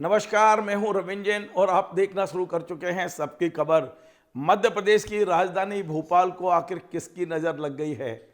नमस्कार, मैं हूं रविंद्र जैन और आप देखना शुरू कर चुके हैं सबकी खबर। मध्य प्रदेश की राजधानी भोपाल को आखिर किसकी नज़र लग गई है।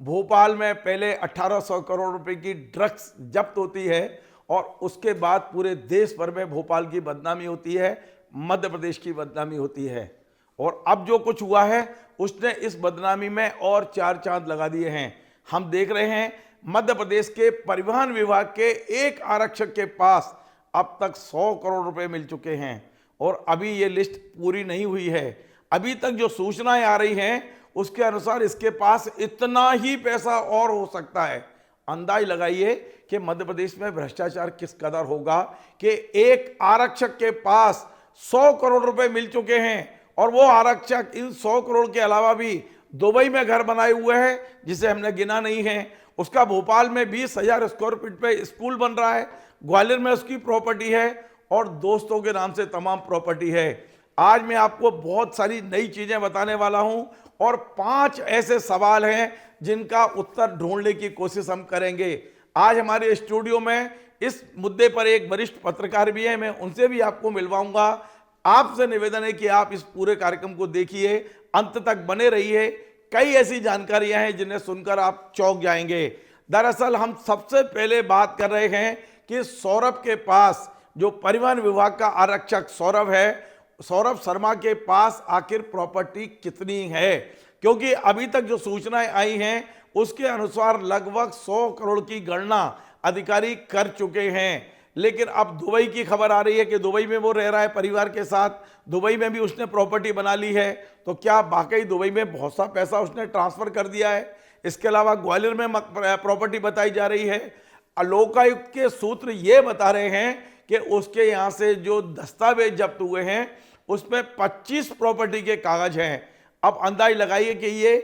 भोपाल में पहले 1800 करोड़ रुपए की ड्रग्स जब्त होती है और उसके बाद पूरे देश भर में भोपाल की बदनामी होती है, मध्य प्रदेश की बदनामी होती है। और अब जो कुछ हुआ है उसने इस बदनामी में और चार चांद लगा दिए हैं। हम देख रहे हैं मध्य प्रदेश के परिवहन विभाग के एक आरक्षक के पास अब तक 100 करोड़ रुपए मिल चुके हैं और अभी ये लिस्ट पूरी नहीं हुई है। अभी तक जो सूचनाएं आ रही हैं उसके अनुसार इसके पास इतना ही पैसा और हो सकता है। अंदाज लगाइए कि मध्य प्रदेश में भ्रष्टाचार किस कदर होगा कि एक आरक्षक के पास 100 करोड़ रुपए मिल चुके हैं और वो आरक्षक इन 100 करोड़ के अलावा भी दुबई में घर बनाए हुए हैं जिसे हमने गिना नहीं है। उसका भोपाल में 20,000 स्क्वायर फीट पे स्कूल बन रहा है, ग्वालियर में उसकी प्रॉपर्टी है और दोस्तों के नाम से तमाम प्रॉपर्टी है। आज मैं आपको बहुत सारी नई चीजें बताने वाला हूं और 5 ऐसे सवाल हैं जिनका उत्तर ढूंढने की कोशिश हम करेंगे। आज हमारे स्टूडियो में इस मुद्दे पर एक वरिष्ठ पत्रकार भी है, मैं उनसे भी आपको मिलवाऊंगा। आपसे निवेदन है कि आप इस पूरे कार्यक्रम को देखिए, अंत तक बने रहिए। कई ऐसी जानकारियां हैं जिन्हें सुनकर आप चौंक जाएंगे। दरअसल हम सबसे पहले बात कर रहे हैं कि सौरभ के पास, जो परिवहन विभाग का आरक्षक सौरभ है, सौरभ शर्मा के पास आखिर प्रॉपर्टी कितनी है। क्योंकि अभी तक जो सूचनाएं आई हैं उसके अनुसार लगभग 100 करोड़ की गणना अधिकारी कर चुके हैं। लेकिन अब दुबई की खबर आ रही है कि दुबई में वो रह रहा है परिवार के साथ, दुबई में भी उसने प्रॉपर्टी बना ली है। तो क्या वाकई दुबई में बहुत सा पैसा उसने ट्रांसफर कर दिया है? इसके अलावा ग्वालियर में प्रॉपर्टी बताई जा रही है। लोकायुक्त के सूत्र ये बता रहे हैं कि उसके यहाँ से जो दस्तावेज जब्त हुए हैं उसमें 25 प्रॉपर्टी के कागज हैं। अब अंदाज लगाइए कि ये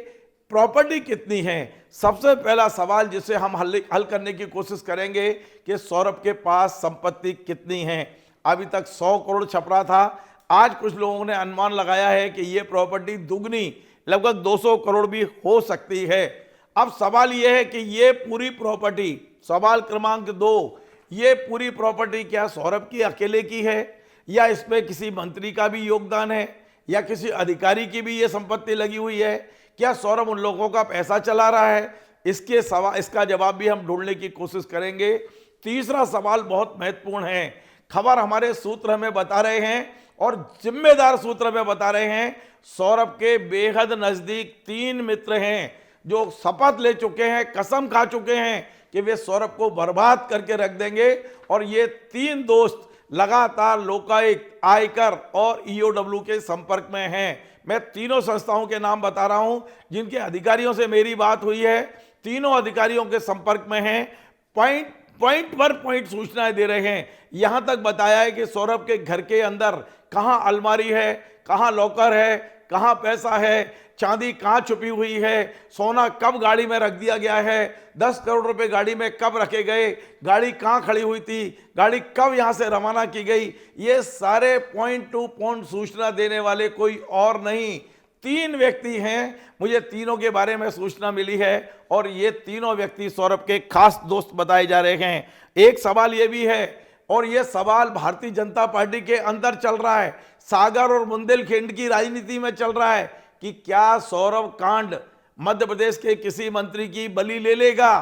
प्रॉपर्टी कितनी है। सबसे पहला सवाल जिसे हम हल करने की कोशिश करेंगे कि सौरभ के पास संपत्ति कितनी है। अभी तक 100 करोड़ छप रहा था, आज कुछ लोगों ने अनुमान लगाया है कि ये प्रॉपर्टी दुगनी लगभग 200 करोड़ भी हो सकती है। अब सवाल यह है कि ये पूरी प्रॉपर्टी, सवाल क्रमांक 2, ये पूरी प्रॉपर्टी क्या सौरभ की अकेले की है या इसमें किसी मंत्री का भी योगदान है या किसी अधिकारी की भी ये संपत्ति लगी हुई है? क्या सौरभ उन लोगों का पैसा चला रहा है? इसका जवाब भी हम ढूंढने की कोशिश करेंगे। तीसरा सवाल बहुत महत्वपूर्ण है। खबर हमारे सूत्र हमें बता रहे हैं और जिम्मेदार सूत्र हमें बता रहे हैं, सौरभ के बेहद नजदीक 3 मित्र हैं जो शपथ ले चुके हैं, कसम खा चुके हैं कि वे सौरभ को बर्बाद करके रख देंगे। और ये 3 दोस्त लगातार लोकायुक्त, आयकर और ईओडब्ल्यू के संपर्क में हैं। मैं तीनों संस्थाओं के नाम बता रहा हूं जिनके अधिकारियों से मेरी बात हुई है। तीनों अधिकारियों के संपर्क में हैं, पॉइंट पर पॉइंट सूचनाएं दे रहे हैं। यहां तक बताया है कि सौरभ के घर के अंदर कहां अलमारी है, कहां लॉकर है, कहां पैसा है, चांदी कहां छुपी हुई है, सोना कब गाड़ी में रख दिया गया है, 10 करोड़ रुपए गाड़ी में कब रखे गए, गाड़ी कहां खड़ी हुई थी, गाड़ी कब यहां से रवाना की गई। ये सारे पॉइंट टू पॉइंट सूचना देने वाले कोई और नहीं, 3 व्यक्ति हैं। मुझे तीनों के बारे में सूचना मिली है और ये तीनों व्यक्ति सौरभ के खास दोस्त बताए जा रहे हैं। एक सवाल ये भी है और ये सवाल भारतीय जनता पार्टी के अंदर चल रहा है, सागर और बुंदेलखंड की राजनीति में चल रहा है कि क्या सौरभ कांड मध्य प्रदेश के किसी मंत्री की बलि ले लेगा?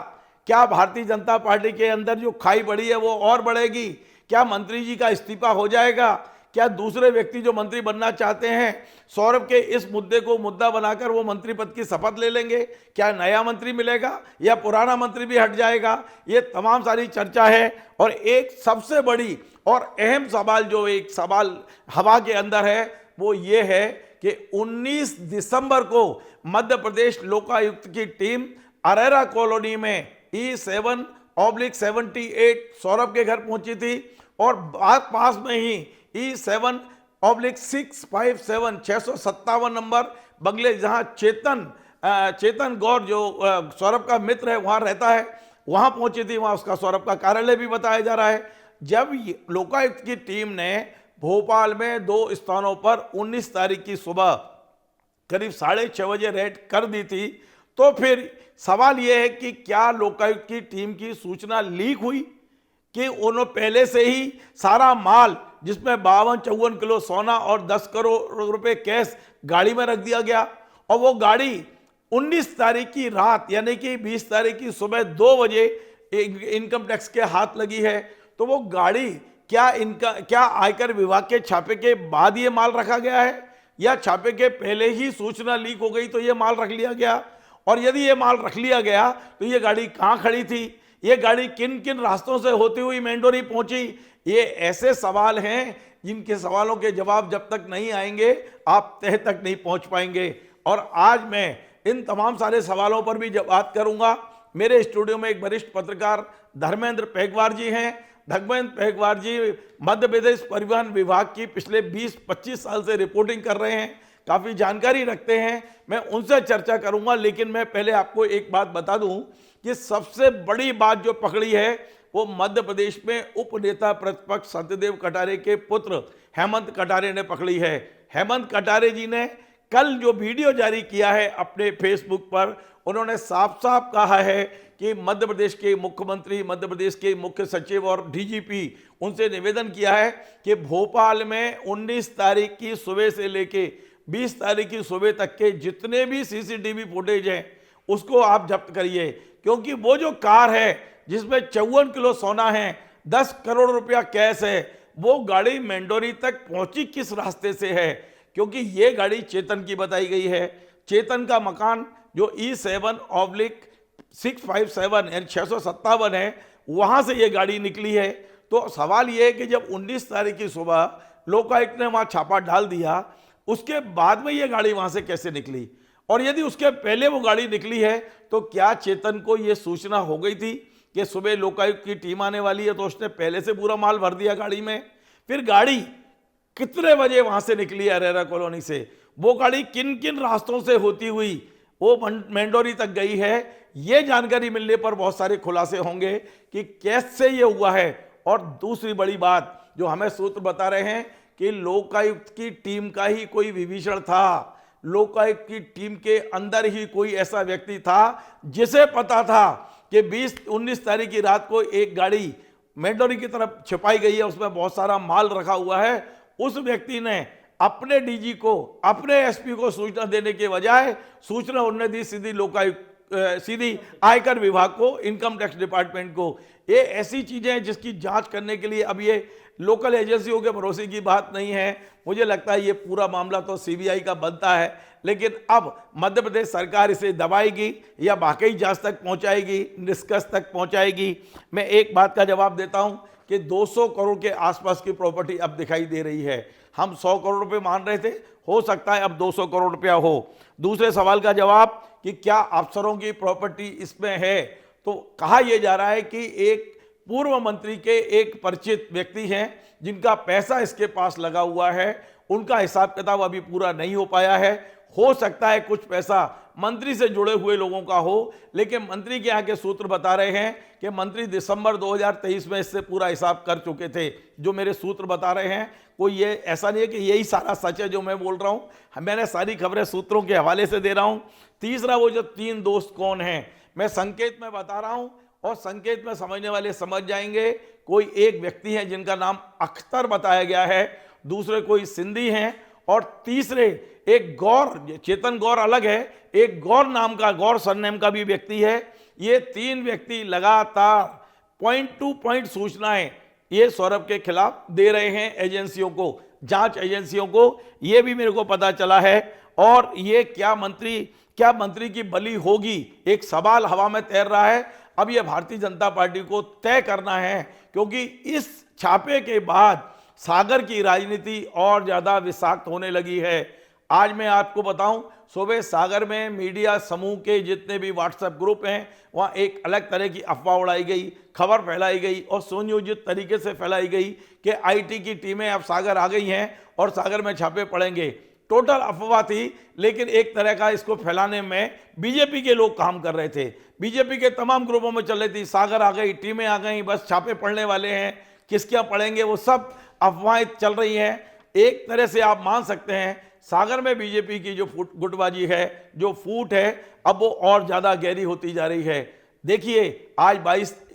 क्या भारतीय जनता पार्टी के अंदर जो खाई बढ़ी है वो और बढ़ेगी? क्या मंत्री जी का इस्तीफा हो जाएगा? क्या दूसरे व्यक्ति जो मंत्री बनना चाहते हैं सौरभ के इस मुद्दे को मुद्दा बनाकर वो मंत्री पद की शपथ ले लेंगे? क्या नया मंत्री मिलेगा या पुराना मंत्री भी हट जाएगा? ये तमाम सारी चर्चा है। और एक सबसे बड़ी और अहम सवाल, जो एक सवाल हवा के अंदर है, वो ये है कि 19 दिसंबर को मध्य प्रदेश लोकायुक्त की टीम अरेरा कॉलोनी में E7/78 सौरभ के घर पहुंची थी और पास में ही E7/657 657 नंबर बंगले, जहां चेतन गौर जो सौरभ का मित्र है वहां रहता है, वहां पहुंची थी। वहां उसका सौरभ का कार्यालय भी बताया जा रहा है। जब लोकायुक्त की टीम ने भोपाल में 2 स्थानों पर 19 तारीख की सुबह करीब 6:30 बजे रेड कर दी थी, तो फिर सवाल यह है कि क्या लोकायुक्त की टीम की सूचना लीक हुई? कि उन्होंने पहले से ही सारा माल, जिसमें 52-54 किलो सोना और 10 करोड़ रुपए कैश गाड़ी में रख दिया गया, और वो गाड़ी 19 तारीख की रात यानी कि 20 तारीख की सुबह 2 बजे इनकम टैक्स के हाथ लगी है। तो वो गाड़ी क्या आयकर विभाग के छापे के बाद ये माल रखा गया है, या छापे के पहले ही सूचना लीक हो गई तो ये माल रख लिया गया? और यदि ये माल रख लिया गया तो ये गाड़ी कहाँ खड़ी थी? ये गाड़ी किन किन रास्तों से होती हुई मेंढोरी पहुंची? ये ऐसे सवाल हैं जिनके सवालों के जवाब जब तक नहीं आएंगे आप तह तक नहीं पहुंच पाएंगे। और आज मैं इन तमाम सारे सवालों पर भी बात करूंगा। मेरे स्टूडियो में एक वरिष्ठ पत्रकार धर्मेंद्र पेगवार जी हैं। धर्मेंद्र पेगवार जी मध्य प्रदेश परिवहन विभाग की पिछले 20-25 साल से रिपोर्टिंग कर रहे हैं, काफ़ी जानकारी रखते हैं। मैं उनसे चर्चा करूंगा, लेकिन मैं पहले आपको एक बात बता दूं कि सबसे बड़ी बात जो पकड़ी है वो मध्य प्रदेश में उप नेता प्रतिपक्ष सत्यदेव कटारे के पुत्र हेमंत कटारे ने पकड़ी है। हेमंत कटारे जी ने कल जो वीडियो जारी किया है अपने फेसबुक पर, उन्होंने साफ साफ कहा है कि मध्य प्रदेश के मुख्यमंत्री, मध्य प्रदेश के मुख्य सचिव और डीजीपी उनसे निवेदन किया है कि भोपाल में 19 तारीख की सुबह से लेके 20 तारीख की सुबह तक के जितने भी सीसीटीवी फुटेज हैं उसको आप जब्त करिए, क्योंकि वो जो कार है जिसमें 54 किलो सोना है, 10 करोड़ रुपया कैश है, वो गाड़ी मेंढोरी तक पहुंची किस रास्ते से है? क्योंकि ये गाड़ी चेतन की बताई गई है। चेतन का मकान जो E7/657 यानी 657 है, वहां से ये गाड़ी निकली है। तो सवाल ये है कि जब 19 तारीख की सुबह लोकायुक्त ने वहां छापा डाल दिया, उसके बाद में ये गाड़ी वहां से कैसे निकली? और यदि उसके पहले वो गाड़ी निकली है तो क्या चेतन को ये सूचना हो गई थी कि सुबह लोकायुक्त की टीम आने वाली है, तो उसने पहले से पूरा माल भर दिया गाड़ी में? फिर गाड़ी कितने बजे वहां से निकली अरेरा कॉलोनी से? वो गाड़ी किन किन रास्तों से होती हुई वो मेंढोरी तक गई है? ये जानकारी मिलने पर बहुत सारे खुलासे होंगे कि कैसे ये हुआ है। और दूसरी बड़ी बात जो हमें सूत्र बता रहे हैं कि लोकायुक्त की टीम का ही कोई विभीषण था, लोकायुक्त की टीम के अंदर ही कोई ऐसा व्यक्ति था जिसे पता था कि 19 तारीख की रात को एक गाड़ी मेंढोरी की तरफ छिपाई गई है, उसमें बहुत सारा माल रखा हुआ है। उस व्यक्ति ने अपने डीजी को, अपने एसपी को सूचना देने के बजाय सूचना उन्होंने दी सीधी लोकायुक्त, सीधी आयकर विभाग को, इनकम टैक्स डिपार्टमेंट को। ये ऐसी चीजें हैं जिसकी जांच करने के लिए अब ये लोकल एजेंसियों के भरोसे की बात नहीं है। मुझे लगता है ये पूरा मामला तो सीबीआई का बनता है, लेकिन अब मध्य प्रदेश सरकार इसे दबाएगी या वाकई जांच तक पहुंचाएगी, निष्कर्ष तक पहुंचाएगी। मैं एक बात का जवाब देता हूं कि 200 करोड़ के आसपास की प्रॉपर्टी अब दिखाई दे रही है। हम 100 करोड़ रुपए मान रहे थे, हो सकता है अब 200 करोड़ रुपया हो। दूसरे सवाल का जवाब कि क्या अफसरों की प्रॉपर्टी इसमें है, तो कहा यह जा रहा है कि एक पूर्व मंत्री के एक परिचित व्यक्ति हैं जिनका पैसा इसके पास लगा हुआ है, उनका हिसाब किताब अभी पूरा नहीं हो पाया है। हो सकता है कुछ पैसा मंत्री से जुड़े हुए लोगों का हो, लेकिन मंत्री के यहाँ के सूत्र बता रहे हैं कि मंत्री दिसंबर 2023 में इससे पूरा हिसाब कर चुके थे। जो मेरे सूत्र बता रहे हैं, कोई ये ऐसा नहीं है कि यही सारा सच है जो मैं बोल रहा हूँ, मैंने सारी खबरें सूत्रों के हवाले से दे रहा हूँ। तीसरा, वो जो 3 दोस्त कौन हैं, मैं संकेत में बता रहा हूँ और संकेत में समझने वाले समझ जाएंगे। कोई एक व्यक्ति है जिनका नाम अख्तर बताया गया है, दूसरे कोई सिंधी हैं, और तीसरे एक गौर, चेतन गौर अलग है, एक गौर नाम का, गौर सरनेम का भी व्यक्ति है। ये 3 व्यक्ति लगातार पॉइंट टू पॉइंट सूचनाएं ये सौरभ के खिलाफ दे रहे हैं एजेंसियों को, जांच एजेंसियों को। ये भी मेरे को पता चला है। और ये क्या मंत्री की बलि होगी, एक सवाल हवा में तैर रहा है। अब ये भारतीय जनता पार्टी को तय करना है, क्योंकि इस छापे के बाद सागर की राजनीति और ज्यादा विषाक्त होने लगी है। आज मैं आपको बताऊं, सुबह सागर में मीडिया समूह के जितने भी व्हाट्सएप ग्रुप हैं, वहां एक अलग तरह की अफवाह उड़ाई गई, खबर फैलाई गई और सुनियोजित तरीके से फैलाई गई कि आईटी की टीमें अब सागर आ गई हैं और सागर में छापे पड़ेंगे। टोटल अफवाह थी, लेकिन एक तरह का इसको फैलाने में बीजेपी के लोग काम कर रहे थे। बीजेपी के तमाम ग्रुपों में चल रही थी, सागर आ गई, टीमें आ गई, बस छापे पड़ने वाले हैं, किसके पड़ेंगे, वो सब अफवाहें चल रही हैं। एक तरह से आप मान सकते हैं सागर में बीजेपी की जो गुटबाजी है, जो फूट है, अब वो और ज्यादा गहरी होती जा रही है। देखिए, आज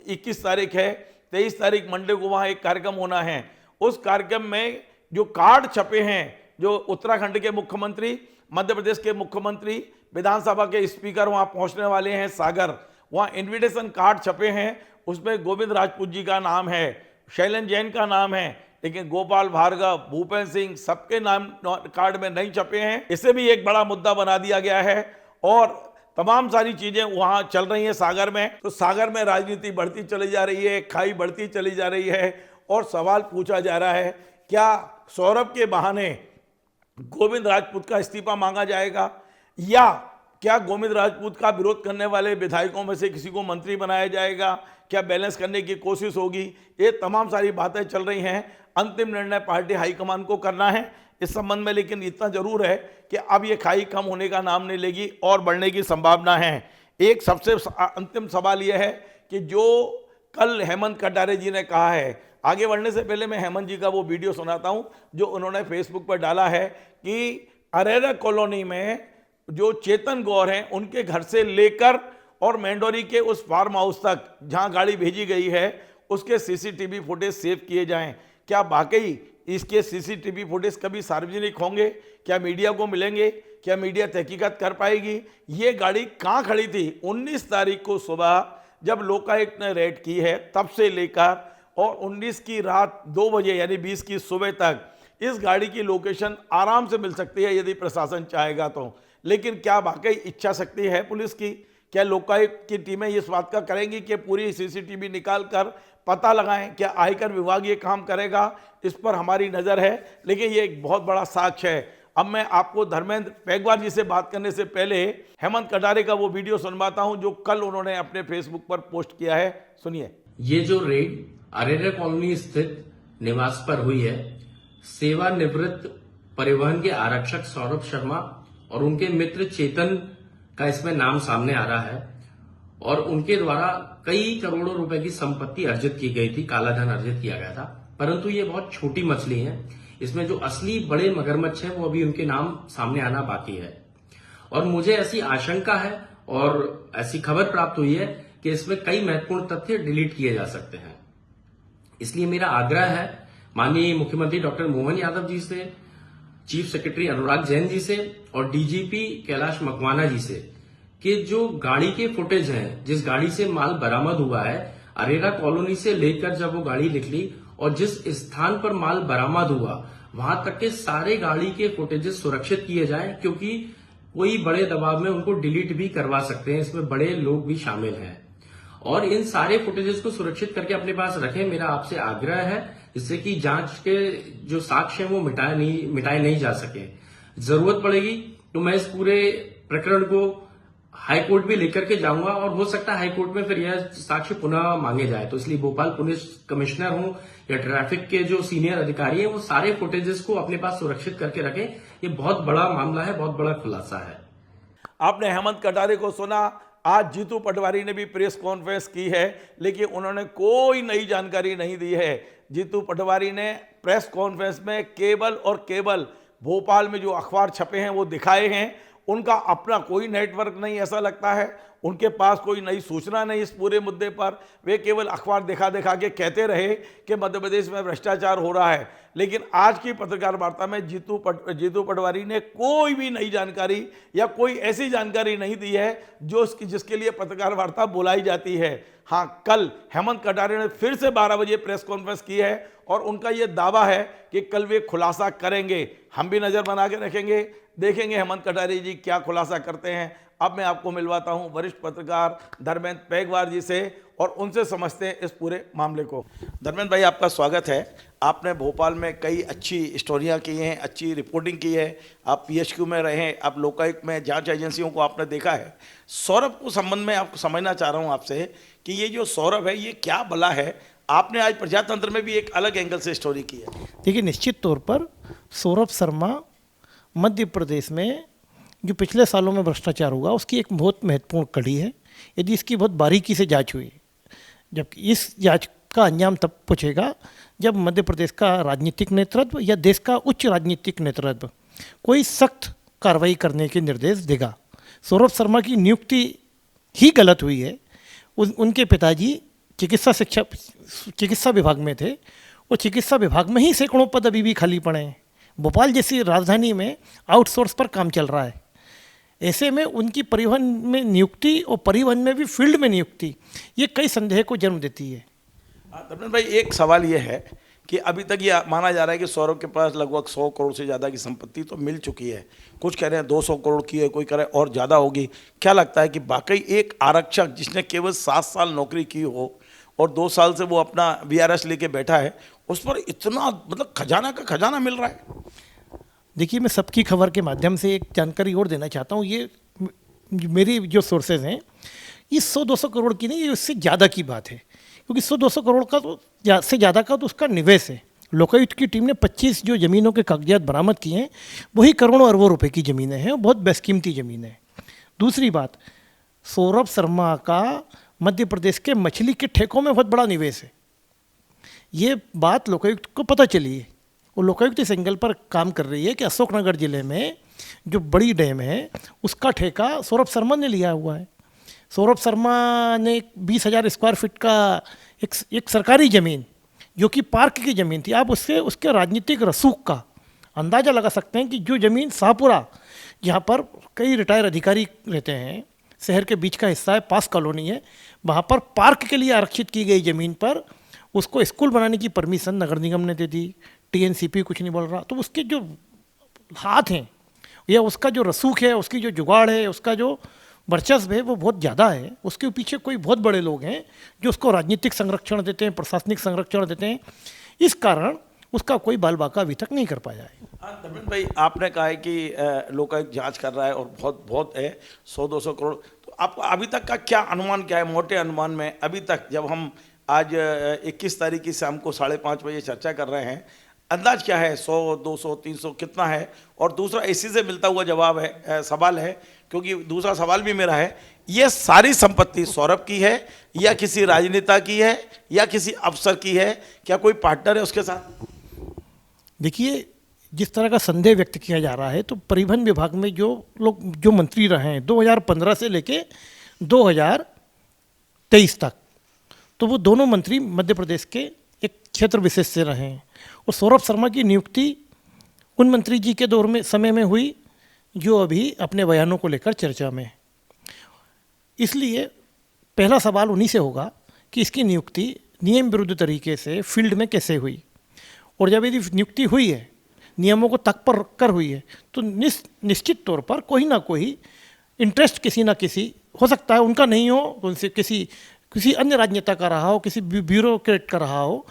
21 तारीख है, 23 तारीख मंडे को वहाँ एक कार्यक्रम होना है। उस कार्यक्रम में जो कार्ड छपे हैं, जो उत्तराखंड के मुख्यमंत्री, मध्य प्रदेश के मुख्यमंत्री, विधानसभा के स्पीकर वहाँ पहुँचने वाले हैं सागर, वहाँ इन्विटेशन कार्ड छपे हैं। उसमें गोविंद राजपूत जी का नाम है, शैलन जैन का नाम है, लेकिन गोपाल भार्गव, भूपेंद्र सिंह सबके नाम कार्ड में नहीं छपे हैं। इसे भी एक बड़ा मुद्दा बना दिया गया है और तमाम सारी चीजें वहां चल रही हैं सागर में। तो सागर में राजनीति बढ़ती चली जा रही है, खाई बढ़ती चली जा रही है और सवाल पूछा जा रहा है, क्या सौरभ के बहाने गोविंद राजपूत का इस्तीफा मांगा जाएगा, या क्या गोविंद राजपूत का विरोध करने वाले विधायकों में से किसी को मंत्री बनाया जाएगा, क्या बैलेंस करने की कोशिश होगी। ये तमाम सारी बातें चल रही हैं। अंतिम निर्णय पार्टी हाईकमान को करना है इस संबंध में, लेकिन इतना जरूर है कि अब ये खाई कम होने का नाम नहीं लेगी और बढ़ने की संभावना है। एक सबसे अंतिम सवाल यह है कि जो कल हेमंत कटारे जी ने कहा है, आगे बढ़ने से पहले मैं हेमंत जी का वो वीडियो सुनाता हूं जो उन्होंने फेसबुक पर डाला है कि अरेरा कॉलोनी में जो चेतन गौर हैं उनके घर से लेकर और मैंडोरी के उस फार्म हाउस तक जहां गाड़ी भेजी गई है उसके सीसीटीवी फुटेज सेव किए जाएं। क्या वाकई इसके सीसीटीवी फुटेज कभी सार्वजनिक होंगे, क्या मीडिया को मिलेंगे, क्या मीडिया तहकीकात कर पाएगी। ये गाड़ी कहाँ खड़ी थी 19 तारीख को सुबह जब लोकायुक्त ने रेड की है तब से लेकर और 19 की रात 2 बजे यानी 20 की सुबह तक इस गाड़ी की लोकेशन आराम से मिल सकती है यदि प्रशासन चाहेगा तो। लेकिन क्या वाकई इच्छा शक्ति है पुलिस की, क्या लोकायुक्त की टीमें इस बात का करेंगी कि पूरी सीसीटीवी निकाल कर पता लगाएं, क्या आयकर विभाग ये काम करेगा, इस पर हमारी नज़र है। लेकिन ये एक बहुत बड़ा साक्ष्य है। अब मैं आपको धर्मेंद्र पेगवार जी से बात करने से पहले हेमंत कटारे का वो वीडियो सुनवाता हूं जो कल उन्होंने अपने फेसबुक पर पोस्ट किया है, सुनिए। ये जो रेड अरेरा कॉलोनी स्थित निवास पर हुई है, सेवानिवृत्त परिवहन के आरक्षक सौरभ शर्मा और उनके मित्र चेतन का इसमें नाम सामने आ रहा है और उनके द्वारा कई करोड़ों रुपए की संपत्ति अर्जित की गई थी, कालाधन अर्जित किया गया था। परंतु ये बहुत छोटी मछली है, इसमें जो असली बड़े मगरमच्छ है वो अभी उनके नाम सामने आना बाकी है। और मुझे ऐसी आशंका है और ऐसी खबर प्राप्त हुई है कि इसमें कई महत्वपूर्ण तथ्य डिलीट किए जा सकते हैं। इसलिए मेरा आग्रह है माननीय मुख्यमंत्री डॉक्टर मोहन यादव जी से, चीफ सेक्रेटरी अनुराग जैन जी से और डीजीपी कैलाश मकवाना जी से कि जो गाड़ी के फुटेज हैं, जिस गाड़ी से माल बरामद हुआ है अरेरा कॉलोनी से लेकर जब वो गाड़ी निकली और जिस स्थान पर माल बरामद हुआ वहां तक के सारे गाड़ी के फुटेजेस सुरक्षित किए जाएं, क्योंकि कोई बड़े दबाव में उनको डिलीट भी करवा सकते हैं, इसमें बड़े लोग भी शामिल हैं। और इन सारे फुटेजेस को सुरक्षित करके अपने पास रखें, मेरा आपसे आग्रह है, जिससे कि जांच के जो साक्ष्य हैं वो मिटाए नहीं जा सके। जरूरत पड़ेगी तो मैं इस पूरे प्रकरण को हाईकोर्ट भी लेकर के जाऊंगा और हो सकता है हाईकोर्ट में फिर यह साक्ष्य पुनः मांगे जाए। तो इसलिए भोपाल पुलिस कमिश्नर हूं या ट्रैफिक के जो सीनियर अधिकारी हैं वो सारे फुटेजेस को अपने पास सुरक्षित करके रखें। ये बहुत बड़ा मामला है, बहुत बड़ा खुलासा है। आपने हेमंत कटारे को सुना। आज जीतू पटवारी ने भी प्रेस कॉन्फ्रेंस की है, लेकिन उन्होंने कोई नई जानकारी नहीं दी है। जीतू पटवारी ने प्रेस कॉन्फ्रेंस में केवल और केवल भोपाल में जो अखबार छपे हैं वो दिखाए हैं। उनका अपना कोई नेटवर्क नहीं, ऐसा लगता है उनके पास कोई नई सूचना नहीं इस पूरे मुद्दे पर। वे केवल अखबार दिखा दिखा के कहते रहे कि मध्य प्रदेश में भ्रष्टाचार हो रहा है, लेकिन आज की पत्रकार वार्ता में जीतू पटवारी ने कोई भी नई जानकारी या कोई ऐसी जानकारी नहीं दी है जिसके लिए पत्रकार वार्ता बुलाई जाती है। हाँ, कल हेमंत कटारे ने फिर से 12 बजे प्रेस कॉन्फ्रेंस की है और उनका ये दावा है कि कल वे खुलासा करेंगे। हम भी नज़र बना के रखेंगे, देखेंगे हेमंत कटारे जी क्या खुलासा करते हैं। अब मैं आपको मिलवाता हूं वरिष्ठ पत्रकार धर्मेंद्र पेगवार जी से और उनसे समझते हैं इस पूरे मामले को। धर्मेंद्र भाई, आपका स्वागत है। आपने भोपाल में कई अच्छी स्टोरियां की हैं, अच्छी रिपोर्टिंग की है। आप पीएचक्यू में रहे, आप लोकायुक्त में जांच एजेंसियों को आपने देखा है। सौरभ को संबंध में आपको समझना चाह रहा हूं आपसे कि ये जो सौरभ है ये क्या बला है। आपने आज प्रजातंत्र में भी एक अलग एंगल से स्टोरी की है। देखिए, निश्चित तौर पर सौरभ शर्मा मध्य प्रदेश में जो पिछले सालों में भ्रष्टाचार हुआ उसकी एक बहुत महत्वपूर्ण कड़ी है। यदि इसकी बहुत बारीकी से जांच हुई, जबकि इस जांच का अंजाम तब पहुँचेगा जब मध्य प्रदेश का राजनीतिक नेतृत्व या देश का उच्च राजनीतिक नेतृत्व कोई सख्त कार्रवाई करने के निर्देश देगा। सौरभ शर्मा की नियुक्ति ही गलत हुई है। उनके पिताजी चिकित्सा विभाग में थे, और चिकित्सा विभाग में ही सैकड़ों पद अभी भी खाली पड़े हैं। भोपाल जैसी राजधानी में आउटसोर्स पर काम चल रहा है। ऐसे में उनकी परिवहन में नियुक्ति और परिवहन में भी फील्ड में नियुक्ति, ये कई संदेह को जन्म देती है। तपन भाई, एक सवाल ये है कि अभी तक ये माना जा रहा है कि सौरभ के पास लगभग 100 करोड़ से ज़्यादा की संपत्ति तो मिल चुकी है। कुछ कह रहे हैं 200 करोड़ की है, कोई कह रहे हैं और ज़्यादा होगी। क्या लगता है कि वाकई एक आरक्षक जिसने केवल 7 साल नौकरी की हो और 2 साल से वो अपना VRS लेके बैठा है, उस पर इतना मतलब खजाना का खजाना मिल रहा है? देखिए, मैं सबकी खबर के माध्यम से एक जानकारी और देना चाहता हूँ। ये मेरी जो सोर्सेज हैं, ये 100-200 करोड़ की नहीं, ये उससे ज़्यादा की बात है। क्योंकि 100-200 करोड़ का तो से ज़्यादा का तो उसका निवेश है। लोकायुक्त की टीम ने 25 जो ज़मीनों के कागजात बरामद किए हैं, वही करोड़ों अरबों रुपए की ज़मीनें हैं, बहुत बेशकीमती ज़मीनें हैं। दूसरी बात, सौरभ शर्मा का मध्य प्रदेश के मछली के ठेकों में बहुत बड़ा निवेश है। ये बात लोकायुक्त को पता चली है, और लोकायुक्त इस एंगल पर काम कर रही है कि अशोकनगर जिले में जो बड़ी डैम है, उसका ठेका सौरभ शर्मा ने लिया हुआ है। सौरभ शर्मा ने 20,000 स्क्वायर फीट का एक सरकारी ज़मीन, जो कि पार्क की ज़मीन थी, आप उसके राजनीतिक रसूख का अंदाज़ा लगा सकते हैं कि जो ज़मीन शाहपुरा, जहाँ पर कई रिटायर अधिकारी रहते हैं, शहर के बीच का हिस्सा है, पास कॉलोनी है, वहाँ पर पार्क के लिए आरक्षित की गई ज़मीन पर उसको स्कूल बनाने की परमिशन नगर निगम ने दे दी। TNCP कुछ नहीं बोल रहा। तो उसके जो हाथ हैं या उसका जो रसूख है, उसकी जो जुगाड़ है, उसका जो वर्चस्व है, वो बहुत ज़्यादा है। उसके पीछे कोई बहुत बड़े लोग हैं जो उसको राजनीतिक संरक्षण देते हैं, प्रशासनिक संरक्षण देते हैं। इस कारण उसका कोई बाल बाका अभी तक नहीं कर पाया है। तपन भाई, आपने कहा है कि लोकायुक्त जांच कर रहा है और बहुत है 100-200 करोड़। तो आपको अभी तक का क्या अनुमान क्या है, मोटे अनुमान में अभी तक, जब हम आज 21 तारीख की शाम को 5:30 बजे चर्चा कर रहे हैं, अंदाज क्या है? 100, 200, 300 कितना है? और दूसरा इसी से मिलता हुआ जवाब है, सवाल है, क्योंकि दूसरा सवाल भी मेरा है, ये सारी संपत्ति सौरभ की है या किसी राजनेता की है या किसी अफसर की है? क्या कोई पार्टनर है उसके साथ? देखिए, जिस तरह का संदेह व्यक्त किया जा रहा है, तो परिवहन विभाग में जो मंत्री रहे हैं 2015 से लेके 2023 तक, तो वो दोनों मंत्री मध्य प्रदेश के एक क्षेत्र विशेष से रहे हैं। और सौरभ शर्मा की नियुक्ति उन मंत्री जी के दौर में समय में हुई जो अभी अपने बयानों को लेकर चर्चा में है। इसलिए पहला सवाल उन्हीं से होगा कि इसकी नियुक्ति नियम विरुद्ध तरीके से फील्ड में कैसे हुई, और जब यदि नियुक्ति हुई है, नियमों को तक पर रखकर हुई है, तो निश्चित तौर पर कोई ना कोई इंटरेस्ट किसी ना किसी हो सकता है, उनका नहीं हो तो उनसे किसी अन्य राजनेता का रहा हो, किसी ब्यूरोक्रेट का रहा हो,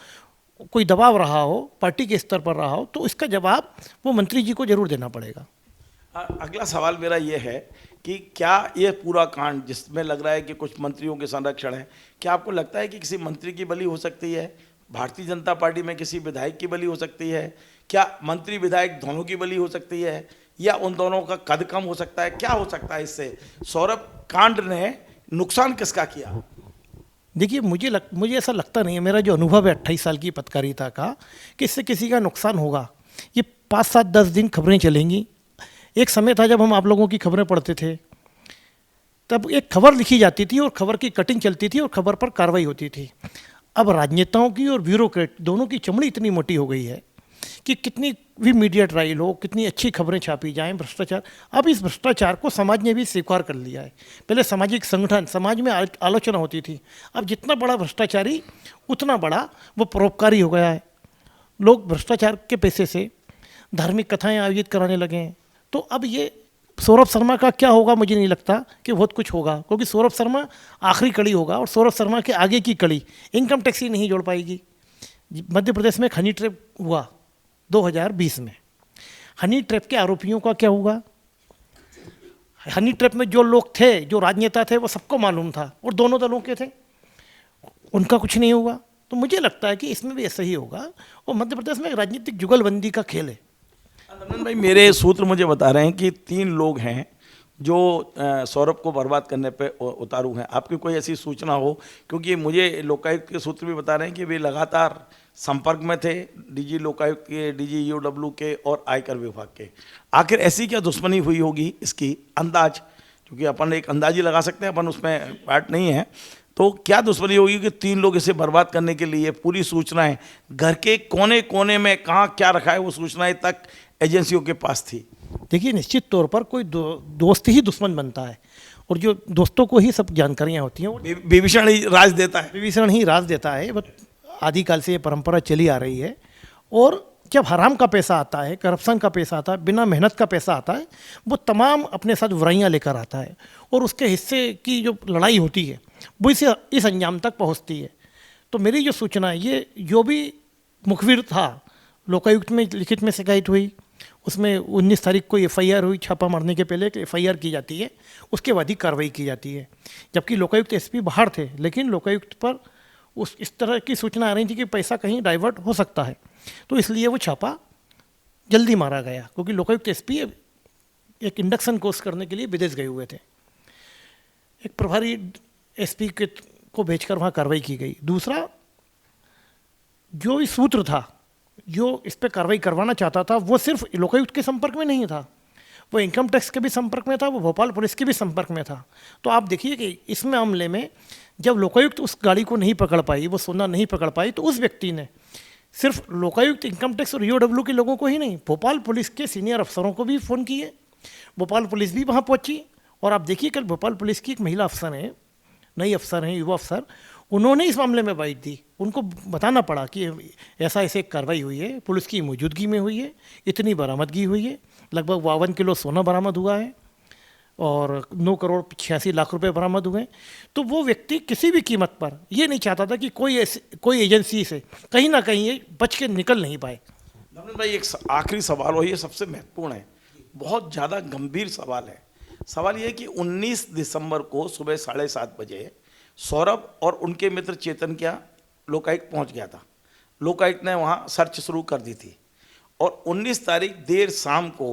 कोई दबाव रहा हो, पार्टी के स्तर पर रहा हो, तो इसका जवाब वो मंत्री जी को जरूर देना पड़ेगा। अगला सवाल मेरा ये है कि क्या ये पूरा कांड जिसमें लग रहा है कि कुछ मंत्रियों के संरक्षण है, क्या आपको लगता है कि किसी मंत्री की बलि हो सकती है? भारतीय जनता पार्टी में किसी विधायक की बलि हो सकती है? क्या मंत्री विधायक दोनों की बलि हो सकती है, या उन दोनों का कद कम हो सकता है? क्या हो सकता है इससे? सौरभ कांड ने नुकसान किसका किया? देखिए, मुझे ऐसा लगता नहीं है, मेरा जो अनुभव है 28 साल की पत्रकारिता का, कि इससे किसी का नुकसान होगा। ये 5, 7, 10 दिन खबरें चलेंगी। एक समय था जब हम आप लोगों की खबरें पढ़ते थे, तब एक खबर लिखी जाती थी और खबर की कटिंग चलती थी और खबर पर कार्रवाई होती थी। अब राजनेताओं की और ब्यूरोक्रेट दोनों की चमड़ी इतनी मोटी हो गई है कि कितनी भी मीडिया ट्रायल हो, कितनी अच्छी खबरें छापी जाएं, भ्रष्टाचार, अब इस भ्रष्टाचार को समाज ने भी स्वीकार कर लिया है। पहले सामाजिक संगठन, समाज में आलोचना होती थी, अब जितना बड़ा भ्रष्टाचारी उतना बड़ा वो परोपकारी हो गया है। लोग भ्रष्टाचार के पैसे से धार्मिक कथाएं आयोजित कराने लगे हैं। तो अब ये सौरभ शर्मा का क्या होगा, मुझे नहीं लगता कि बहुत कुछ होगा, क्योंकि सौरभ शर्मा आखिरी कड़ी होगा और सौरभ शर्मा के आगे की कड़ी इनकम टैक्स ही नहीं जोड़ पाएगी। मध्य प्रदेश में हनी ट्रैप हुआ 2020 में, हनी ट्रैप के आरोपियों का क्या होगा? हनी ट्रैप में जो लोग थे, जो राजनेता थे, वो सबको मालूम था और दोनों दलों के थे, उनका कुछ नहीं हुआ। तो मुझे लगता है कि इसमें भी ऐसा ही होगा और मध्य प्रदेश में राजनीतिक जुगलबंदी का खेल है। नंदन भाई, मेरे सूत्र मुझे बता रहे हैं कि 3 लोग हैं जो सौरभ को बर्बाद करने पे उतारू हैं। आपकी कोई ऐसी सूचना हो? क्योंकि मुझे लोकायुक्त के सूत्र भी बता रहे हैं कि वे लगातार संपर्क में थे DG लोकायुक्त के, DG EOW के और आयकर विभाग के। आखिर ऐसी क्या दुश्मनी हुई होगी इसकी अंदाज, क्योंकि अपन एक अंदाज ही लगा सकते हैं, अपन उसमें पार्ट नहीं है, तो क्या दुश्मनी होगी कि 3 लोग इसे बर्बाद करने के लिए पूरी सूचनाएं घर के कोने कोने में कहाँ क्या रखा है वो सूचनाएं तक एजेंसियों के पास थी। देखिए, निश्चित तौर पर कोई दोस्त ही दुश्मन बनता है, और जो दोस्तों को ही सब जानकारियाँ होती हैं वो विभीषण ही राज देता है। विभीषण ही राज देता है। बट आदिकाल से ये परंपरा चली आ रही है, और जब हराम का पैसा आता है, करप्शन का पैसा आता है, बिना मेहनत का पैसा आता है, वो तमाम अपने साथ बुराइयां लेकर आता है, और उसके हिस्से की जो लड़ाई होती है वो इस अंजाम तक पहुंचती है। तो मेरी जो सूचना है, ये जो भी मुखबिर था, लोकायुक्त में लिखित में शिकायत हुई, उसमें 19 तारीख को एफआईआर हुई, छापा मारने के पहले एफआईआर की जाती है, उसके बाद ही कार्रवाई की जाती है। जबकि लोकायुक्त एसपी बाहर थे, लेकिन लोकायुक्त पर इस तरह की सूचना आ रही थी कि पैसा कहीं डाइवर्ट हो सकता है, तो इसलिए वो छापा जल्दी मारा गया, क्योंकि लोकायुक्त एसपी एक इंडक्शन कोर्स करने के लिए विदेश गए हुए थे। एक प्रभारी एसपी को भेजकर वहाँ कार्रवाई की गई। दूसरा, जो भी सूत्र था जो इस पर कार्रवाई करवाना चाहता था, वो सिर्फ लोकायुक्त के संपर्क में नहीं था, वो इनकम टैक्स के भी संपर्क में था, वो भोपाल पुलिस के भी संपर्क में था। तो आप देखिए कि इस मामले में जब लोकायुक्त उस गाड़ी को नहीं पकड़ पाई, वो सोना नहीं पकड़ पाई, तो उस व्यक्ति ने सिर्फ लोकायुक्त, इनकम टैक्स और ईओडब्ल्यू के लोगों को ही नहीं, भोपाल पुलिस के सीनियर अफसरों को भी फ़ोन किए। भोपाल पुलिस भी वहाँ पहुँची, और आप देखिए कल भोपाल पुलिस की एक महिला अफसर है, नई अफसर हैं, युवा अफसर, उन्होंने इस मामले में बाइट दी। उनको बताना पड़ा कि ऐसा ऐसे कार्रवाई हुई है, पुलिस की मौजूदगी में हुई है, इतनी बरामदगी हुई है, लगभग 52 किलो सोना बरामद हुआ है, और 9 करोड़ 86 लाख रुपए बरामद हुए। तो वो व्यक्ति किसी भी कीमत पर ये नहीं चाहता था कि कोई एजेंसी से कहीं ना कहीं ये बच के निकल नहीं पाए। नवनीत भाई, एक आखिरी सवाल, और ये सबसे महत्वपूर्ण है, बहुत ज़्यादा गंभीर सवाल है। सवाल ये है कि 19 दिसंबर को सुबह 7:30 बजे सौरभ और उनके मित्र चेतन क्या लोकायुक्त पहुंच गया था। लोकायुक्त ने वहां सर्च शुरू कर दी थी, और 19 तारीख देर शाम को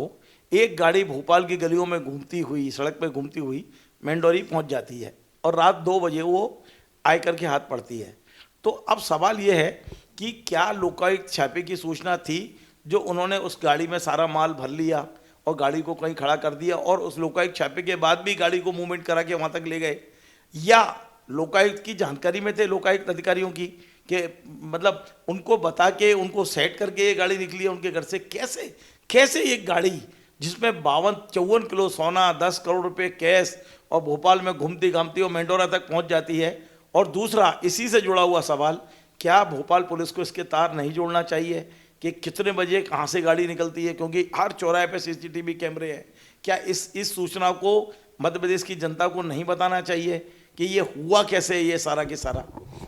एक गाड़ी भोपाल की गलियों में घूमती हुई, सड़क पर घूमती हुई मेंडोरी पहुंच जाती है, और रात 2 बजे वो आयकर के हाथ पड़ती है। तो अब सवाल ये है कि क्या लोकायुक्त छापे की सूचना थी, जो उन्होंने उस गाड़ी में सारा माल भर लिया और गाड़ी को कहीं खड़ा कर दिया, और उस लोकायुक्त छापे के बाद भी गाड़ी को मूवमेंट करा के वहाँ तक ले गए, या लोकायुक्त की जानकारी में थे लोकायुक्त अधिकारियों की कि मतलब उनको बता के, उनको सेट करके ये गाड़ी निकली है उनके घर से। कैसे एक गाड़ी जिसमें 52-54 किलो सोना, 10 करोड़ रुपए कैश, और भोपाल में घूमती घामती और मेंडोरा तक पहुंच जाती है। और दूसरा, इसी से जुड़ा हुआ सवाल, क्या भोपाल पुलिस को इसके तार नहीं जोड़ना चाहिए कि कितने बजे कहाँ से गाड़ी निकलती है, क्योंकि हर चौराहे पे सीसीटीवी कैमरे हैं। क्या इस सूचना को मध्य प्रदेश की जनता को नहीं बताना चाहिए कि ये हुआ कैसे, ये सारा के सारा?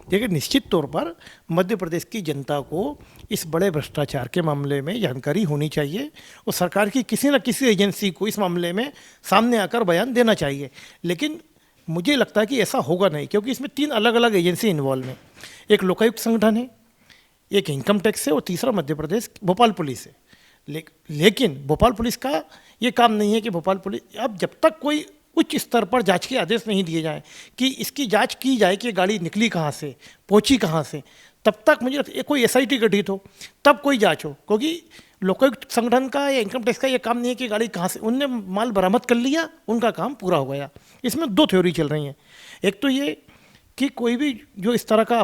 देखिए, निश्चित तौर पर मध्य प्रदेश की जनता को इस बड़े भ्रष्टाचार के मामले में जानकारी होनी चाहिए, और सरकार की किसी न किसी एजेंसी को इस मामले में सामने आकर बयान देना चाहिए। लेकिन मुझे लगता है कि ऐसा होगा नहीं, क्योंकि इसमें 3 अलग अलग एजेंसी इन्वॉल्व हैं। एक लोकायुक्त संगठन है, एक इनकम टैक्स है, और तीसरा मध्य प्रदेश भोपाल पुलिस है। लेकिन भोपाल पुलिस का ये काम नहीं है कि भोपाल पुलिस, अब जब तक कोई उच्च स्तर पर जांच के आदेश नहीं दिए जाएं कि इसकी जांच की जाए कि गाड़ी निकली कहाँ से, पहुंची कहाँ से, तब तक मुझे कोई एसआईटी गठित हो, तब कोई जांच हो। क्योंकि लोकायुक्त संगठन का या इनकम टैक्स का ये काम नहीं है कि गाड़ी कहाँ से, उनने माल बरामद कर लिया, उनका काम पूरा हो गया। इसमें 2 थ्योरी चल रही हैं। एक तो ये कि कोई भी जो इस तरह का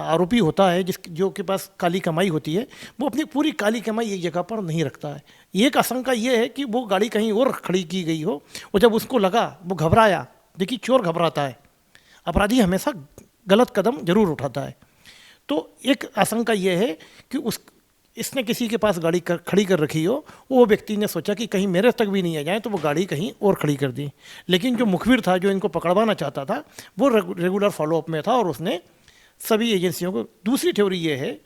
आरोपी होता है, जो के पास काली कमाई होती है, वो अपनी पूरी काली कमाई एक जगह पर नहीं रखता है। एक आशंका ये है कि वो गाड़ी कहीं और खड़ी की गई हो, और जब उसको लगा, वो घबराया। देखिए, चोर घबराता है, अपराधी हमेशा गलत कदम जरूर उठाता है। तो एक आशंका ये है कि इसने किसी के पास गाड़ी खड़ी कर रखी हो, वो व्यक्ति ने सोचा कि कहीं मेरे तक भी नहीं आ जाए, तो वो गाड़ी कहीं और खड़ी कर दी। लेकिन जो मुखबिर था, जो इनको पकड़वाना चाहता था, वो रेगुलर फॉलोअप में था, और उसने सभी एजेंसियों को। दूसरी थ्योरी ये है,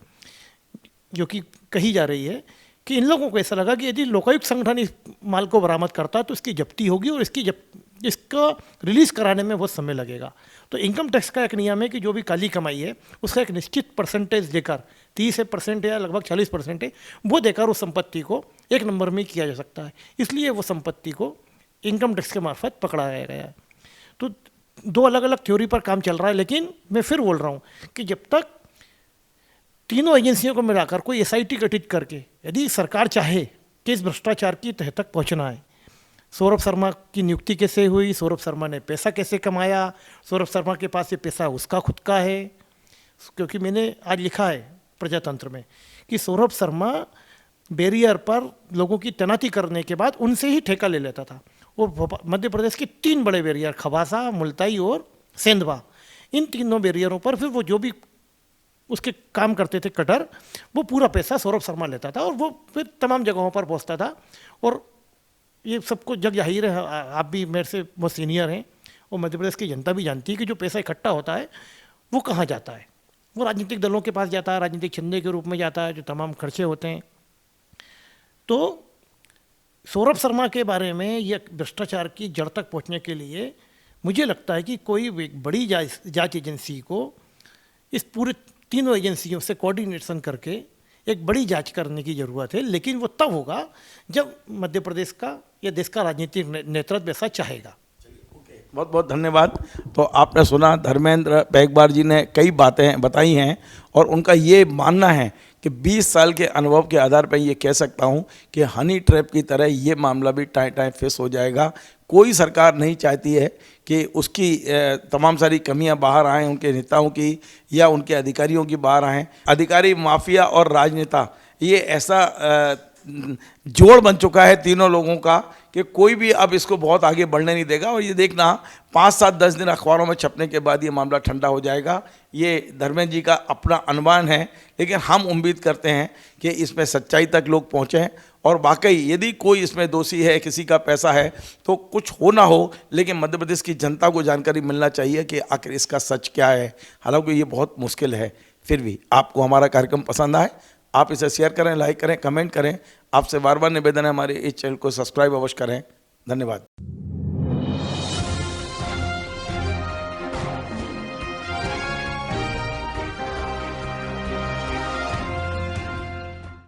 जो कि कही जा रही है, कि इन लोगों को ऐसा लगा कि यदि लोकायुक्त संगठन इस माल को बरामद करता तो इसकी जब्ती होगी, और इसका रिलीज़ कराने में बहुत समय लगेगा। तो इनकम टैक्स का एक नियम है कि जो भी काली कमाई है, उसका एक निश्चित परसेंटेज देकर, 30% या लगभग 40% है, वो देकर उस संपत्ति को एक नंबर में किया जा सकता है। इसलिए वो संपत्ति को इनकम टैक्स के मार्फत पकड़ाया गया है। तो 2 अलग अलग थ्योरी पर काम चल रहा है। लेकिन मैं फिर बोल रहा हूँ कि जब तक तीनों एजेंसियों को मिलाकर कोई एसआईटी गठित करके, यदि सरकार चाहे कि इस भ्रष्टाचार की तह तक पहुँचना है, सौरभ शर्मा की नियुक्ति कैसे हुई, सौरभ शर्मा ने पैसा कैसे कमाया, सौरभ शर्मा के पास ये पैसा उसका खुद का है। क्योंकि मैंने आज लिखा है प्रजातंत्र में कि सौरभ शर्मा बैरियर पर लोगों की तैनाती करने के बाद उनसे ही ठेका ले लेता था। और मध्य प्रदेश के 3 बड़े बैरियर, खवासा, मुल्ताई और सेंधवा, इन तीनों बैरियरों पर फिर वो जो भी उसके काम करते थे कटर, वो पूरा पैसा सौरभ शर्मा लेता था और वो फिर तमाम जगहों पर पहुंचता था। और ये सबको जग जाहिर है, आप भी मेरे से बहुत सीनियर हैं और मध्य प्रदेश की जनता भी जानती है कि जो पैसा इकट्ठा होता है वो कहाँ जाता है। वो राजनीतिक दलों के पास जाता है, राजनीतिक चंदे के रूप में जाता है, जो तमाम खर्चे होते हैं। तो सौरभ शर्मा के बारे में यह भ्रष्टाचार की जड़ तक पहुंचने के लिए मुझे लगता है कि कोई एक बड़ी जांच एजेंसी को इस पूरे तीनों एजेंसियों से कोऑर्डिनेशन करके एक बड़ी जांच करने की ज़रूरत है। लेकिन वो तब होगा जब मध्य प्रदेश का या देश का राजनीतिक नेतृत्व ऐसा चाहेगा। बहुत बहुत धन्यवाद। तो आपने सुना, धर्मेंद्र पैगबार जी ने कई बातें बताई हैं और उनका ये मानना है कि 20 साल के अनुभव के आधार पर ये कह सकता हूँ कि हनी ट्रैप की तरह ये मामला भी टाइम टाइम फेस हो जाएगा। कोई सरकार नहीं चाहती है कि उसकी तमाम सारी कमियां बाहर आएँ, उनके नेताओं की या उनके अधिकारियों की बाहर आएँ। अधिकारी, माफिया और राजनेता, ये ऐसा जोड़ बन चुका है तीनों लोगों का कि कोई भी अब इसको बहुत आगे बढ़ने नहीं देगा। और ये देखना 5, 7, 10 दिन अखबारों में छपने के बाद ये मामला ठंडा हो जाएगा। ये धर्मेंद्र जी का अपना अनुमान है, लेकिन हम उम्मीद करते हैं कि इसमें सच्चाई तक लोग पहुँचें और वाकई यदि कोई इसमें दोषी है, किसी का पैसा है, तो कुछ हो ना हो, लेकिन मध्य प्रदेश की जनता को जानकारी मिलना चाहिए कि आखिर इसका सच क्या है। हालांकि ये बहुत मुश्किल है। फिर भी आपको हमारा कार्यक्रम पसंद आए, आप इसे शेयर करें, लाइक करें, कमेंट करें। आपसे बार बार निवेदन है हमारे इस चैनल को सब्सक्राइब अवश्य करें। धन्यवाद।